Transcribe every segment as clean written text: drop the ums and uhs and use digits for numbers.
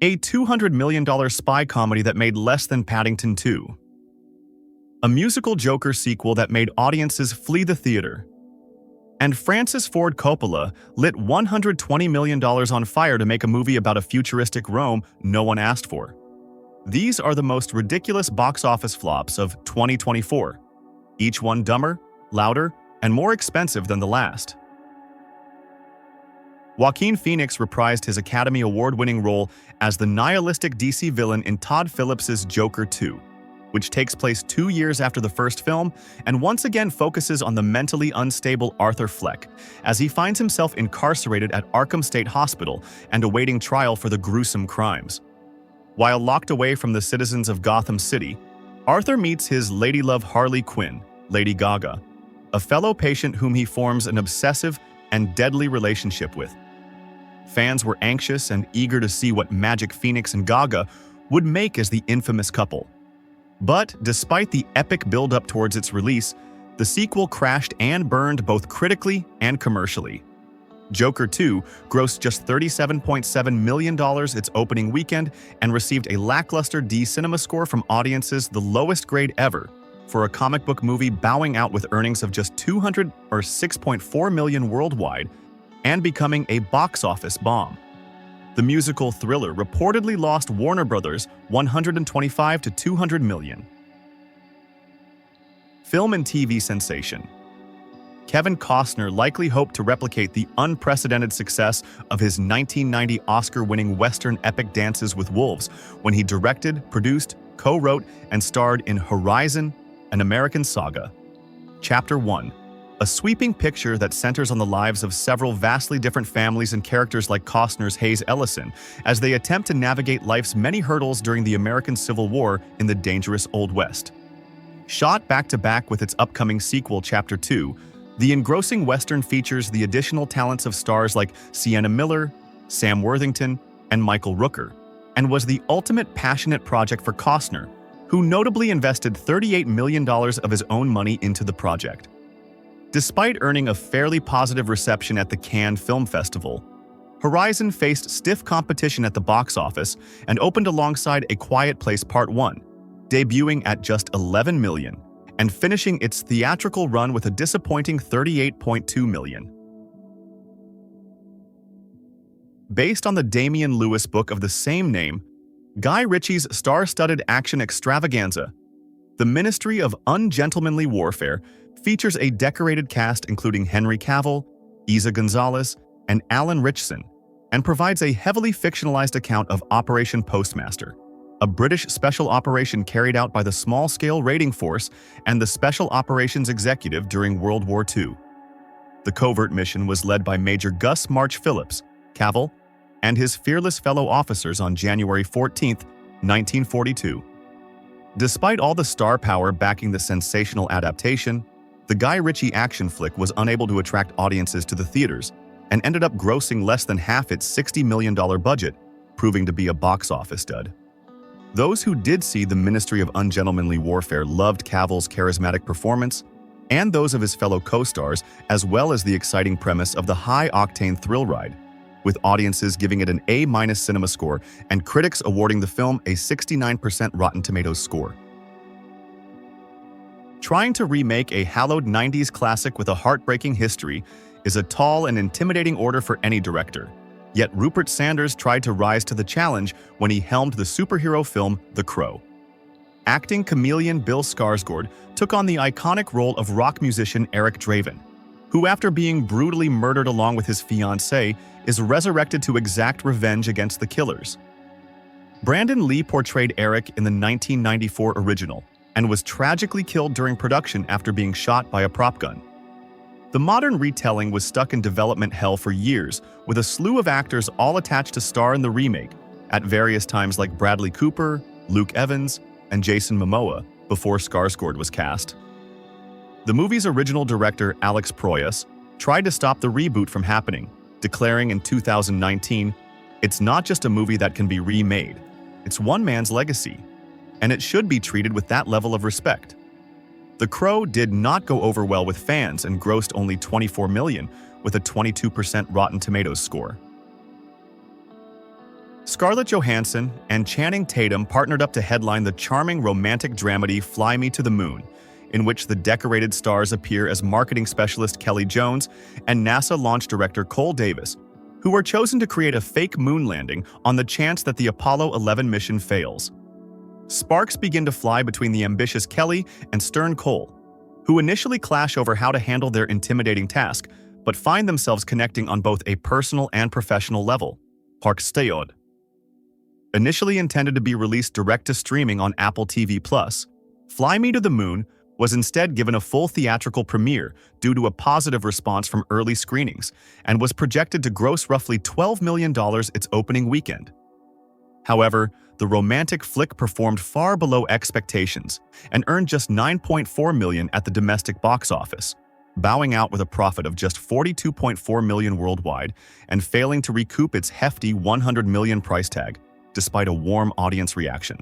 a $200 million spy comedy that made less than Paddington 2. A musical Joker sequel that made audiences flee the theater. And Francis Ford Coppola lit $120 million on fire to make a movie about a futuristic Rome no one asked for. These are the most ridiculous box office flops of 2024, each one dumber, louder, and more expensive than the last. Joaquin Phoenix reprised his Academy Award-winning role as the nihilistic DC villain in Todd Phillips's Joker 2, which takes place 2 years after the first film and once again focuses on the mentally unstable Arthur Fleck as he finds himself incarcerated at Arkham State Hospital and awaiting trial for the gruesome crimes. While locked away from the citizens of Gotham City, Arthur meets his ladylove Harley Quinn, Lady Gaga, a fellow patient whom he forms an obsessive and deadly relationship with. Fans were anxious and eager to see what magic Phoenix and Gaga would make as the infamous couple. But despite the epic build-up towards its release, the sequel crashed and burned both critically and commercially. Joker 2 grossed just $37.7 million its opening weekend and received a lackluster D cinema score from audiences, the lowest grade ever, for a comic book movie, bowing out with earnings of just $6.4 million worldwide and becoming a box office bomb. The musical Thriller reportedly lost Warner Bros. $125 to $200 million. Film and TV sensation. Kevin Costner likely hoped to replicate the unprecedented success of his 1990 Oscar-winning Western epic Dances with Wolves when he directed, produced, co-wrote, and starred in Horizon, an American Saga. Chapter 1. A sweeping picture that centers on the lives of several vastly different families and characters like Costner's Hayes Ellison as they attempt to navigate life's many hurdles during the American Civil War in the dangerous Old West. Shot back-to-back with its upcoming sequel, Chapter 2, the engrossing Western features the additional talents of stars like Sienna Miller, Sam Worthington, and Michael Rooker, and was the ultimate passionate project for Costner, who notably invested $38 million of his own money into the project. Despite earning a fairly positive reception at the Cannes Film Festival, Horizon faced stiff competition at the box office and opened alongside A Quiet Place Part 1, debuting at just $11 million and finishing its theatrical run with a disappointing $38.2 million. Based on the Damian Lewis book of the same name, Guy Ritchie's star-studded action extravaganza, The Ministry of Ungentlemanly Warfare, features a decorated cast including Henry Cavill, Isa Gonzalez, and Alan Ritchson, and provides a heavily fictionalized account of Operation Postmaster, a British special operation carried out by the small-scale raiding force and the Special Operations Executive during World War II. The covert mission was led by Major Gus March Phillips, Cavill, and his fearless fellow officers on January 14, 1942. Despite all the star power backing the sensational adaptation, the Guy Ritchie action flick was unable to attract audiences to the theaters and ended up grossing less than half its $60 million budget, proving to be a box office dud. Those who did see The Ministry of Ungentlemanly Warfare loved Cavill's charismatic performance and those of his fellow co-stars, as well as the exciting premise of the high-octane thrill ride, with audiences giving it an A- cinema score and critics awarding the film a 69% Rotten Tomatoes score. Trying to remake a hallowed 90s classic with a heartbreaking history is a tall and intimidating order for any director. Yet Rupert Sanders tried to rise to the challenge when he helmed the superhero film The Crow. Acting chameleon Bill Skarsgård took on the iconic role of rock musician Eric Draven, who, after being brutally murdered along with his fiancée, is resurrected to exact revenge against the killers. Brandon Lee portrayed Eric in the 1994 original and was tragically killed during production after being shot by a prop gun. The modern retelling was stuck in development hell for years, with a slew of actors all attached to star in the remake, at various times like Bradley Cooper, Luke Evans, and Jason Momoa, before Skarsgård was cast. The movie's original director, Alex Proyas, tried to stop the reboot from happening, declaring in 2019, "It's not just a movie that can be remade, it's one man's legacy, and it should be treated with that level of respect." The Crow did not go over well with fans and grossed only $24 million, with a 22% Rotten Tomatoes score. Scarlett Johansson and Channing Tatum partnered up to headline the charming romantic dramedy Fly Me to the Moon, in which the decorated stars appear as marketing specialist Kelly Jones and NASA launch director Cole Davis, who were chosen to create a fake moon landing on the chance that the Apollo 11 mission fails. Sparks begin to fly between the ambitious Kelly and stern Cole, who initially clash over how to handle their intimidating task, but find themselves connecting on both a personal and professional level. Park Stayod. Initially intended to be released direct to streaming on Apple TV+, Fly Me to the Moon was instead given a full theatrical premiere due to a positive response from early screenings and was projected to gross roughly $12 million its opening weekend. However, the romantic flick performed far below expectations and earned just $9.4 million at the domestic box office, bowing out with a profit of just $42.4 million worldwide and failing to recoup its hefty $100 million price tag, despite a warm audience reaction.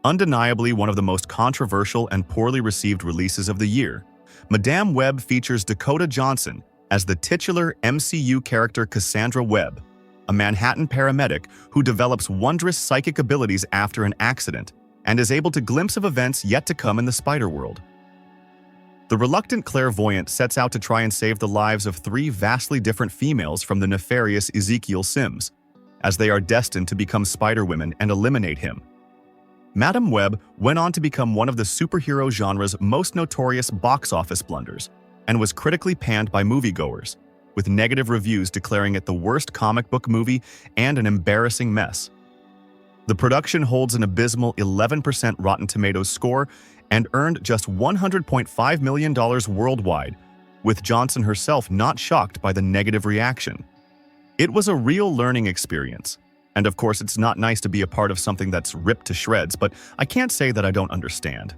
Undeniably one of the most controversial and poorly received releases of the year, Madame Web features Dakota Johnson as the titular MCU character Cassandra Webb, a Manhattan paramedic who develops wondrous psychic abilities after an accident and is able to glimpse of events yet to come in the spider world. The reluctant clairvoyant sets out to try and save the lives of three vastly different females from the nefarious Ezekiel Sims, as they are destined to become Spider-Women and eliminate him. Madame Web went on to become one of the superhero genre's most notorious box office blunders and was critically panned by moviegoers, with negative reviews declaring it the worst comic book movie and an embarrassing mess. The production holds an abysmal 11% Rotten Tomatoes score and earned just $100.5 million worldwide, with Johnson herself not shocked by the negative reaction. It was a real learning experience. And of course, it's not nice to be a part of something that's ripped to shreds, but I can't say that I don't understand.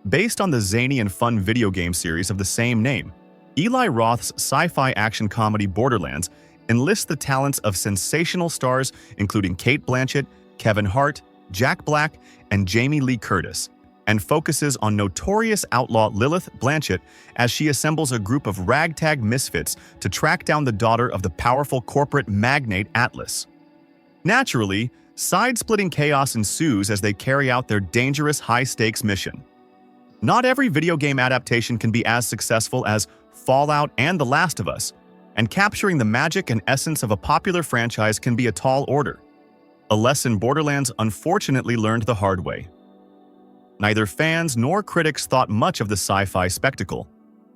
Based on the zany and fun video game series of the same name, Eli Roth's sci-fi action comedy Borderlands enlists the talents of sensational stars including Cate Blanchett, Kevin Hart, Jack Black, and Jamie Lee Curtis, and focuses on notorious outlaw Lilith Blanchett as she assembles a group of ragtag misfits to track down the daughter of the powerful corporate magnate Atlas. Naturally, side-splitting chaos ensues as they carry out their dangerous high-stakes mission. Not every video game adaptation can be as successful as Fallout and The Last of Us, and capturing the magic and essence of a popular franchise can be a tall order. A lesson Borderlands unfortunately learned the hard way. Neither fans nor critics thought much of the sci-fi spectacle,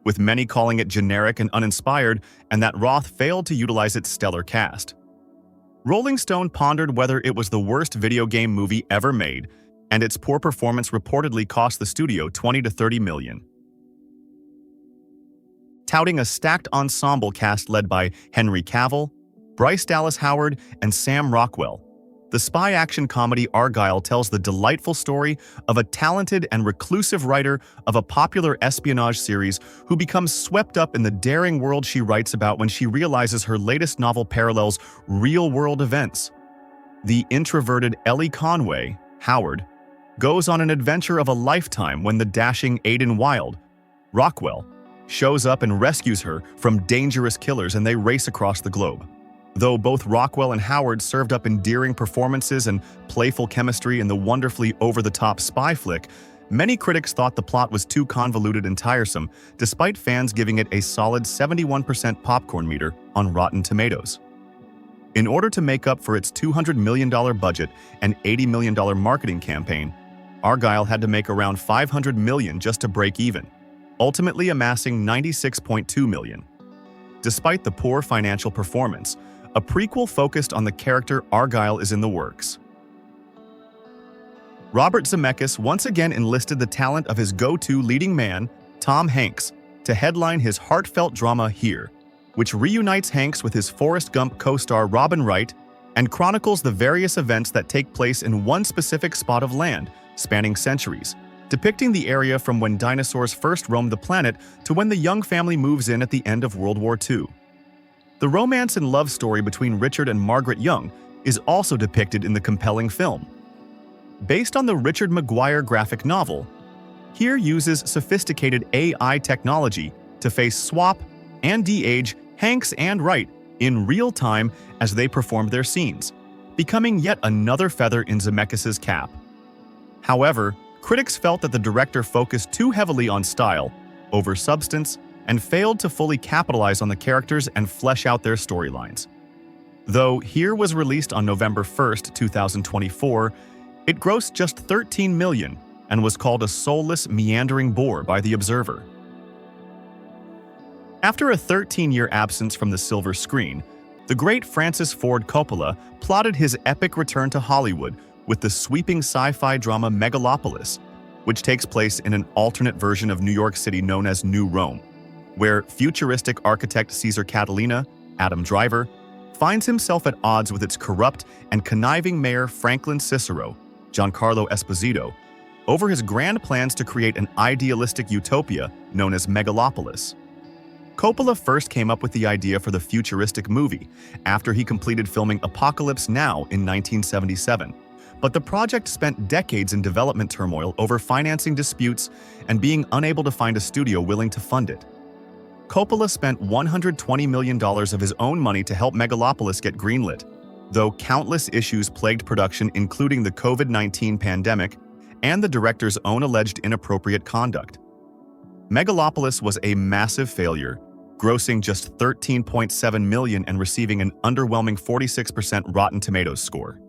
with many calling it generic and uninspired, and that Roth failed to utilize its stellar cast. Rolling Stone pondered whether it was the worst video game movie ever made, and its poor performance reportedly cost the studio $20 to $30 million. Touting a stacked ensemble cast led by Henry Cavill, Bryce Dallas Howard, and Sam Rockwell, the spy action comedy Argylle tells the delightful story of a talented and reclusive writer of a popular espionage series who becomes swept up in the daring world she writes about when she realizes her latest novel parallels real-world events. The introverted Ellie Conway, Howard, goes on an adventure of a lifetime when the dashing Aidan Wilde, Rockwell, shows up and rescues her from dangerous killers, and they race across the globe. Though both Rockwell and Howard served up endearing performances and playful chemistry in the wonderfully over-the-top spy flick, many critics thought the plot was too convoluted and tiresome, despite fans giving it a solid 71% popcorn meter on Rotten Tomatoes. In order to make up for its $200 million budget and $80 million marketing campaign, Argylle had to make around $500 million just to break even, ultimately amassing $96.2 million. Despite the poor financial performance, a prequel focused on the character Argylle is in the works. Robert Zemeckis once again enlisted the talent of his go-to leading man, Tom Hanks, to headline his heartfelt drama Here, which reunites Hanks with his Forrest Gump co-star Robin Wright and chronicles the various events that take place in one specific spot of land, spanning centuries, depicting the area from when dinosaurs first roamed the planet to when the young family moves in at the end of World War II. The romance and love story between Richard and Margaret Young is also depicted in the compelling film. Based on the Richard Maguire graphic novel, Here uses sophisticated AI technology to face swap and de-age Hanks and Wright in real time as they performed their scenes, becoming yet another feather in Zemeckis' cap. However, critics felt that the director focused too heavily on style over substance and failed to fully capitalize on the characters and flesh out their storylines. Though Here was released on November 1st, 2024, it grossed just $13 million and was called a soulless, meandering bore by The Observer. After a 13-year absence from the silver screen, the great Francis Ford Coppola plotted his epic return to Hollywood with the sweeping sci-fi drama Megalopolis, which takes place in an alternate version of New York City known as New Rome, where futuristic architect Caesar Catalina, Adam Driver, finds himself at odds with its corrupt and conniving mayor Franklin Cicero, Giancarlo Esposito, over his grand plans to create an idealistic utopia known as Megalopolis. Coppola first came up with the idea for the futuristic movie after he completed filming Apocalypse Now in 1977, but the project spent decades in development turmoil over financing disputes and being unable to find a studio willing to fund it. Coppola spent $120 million of his own money to help Megalopolis get greenlit, though countless issues plagued production, including the COVID-19 pandemic and the director's own alleged inappropriate conduct. Megalopolis was a massive failure, grossing just $13.7 million and receiving an underwhelming 46% Rotten Tomatoes score.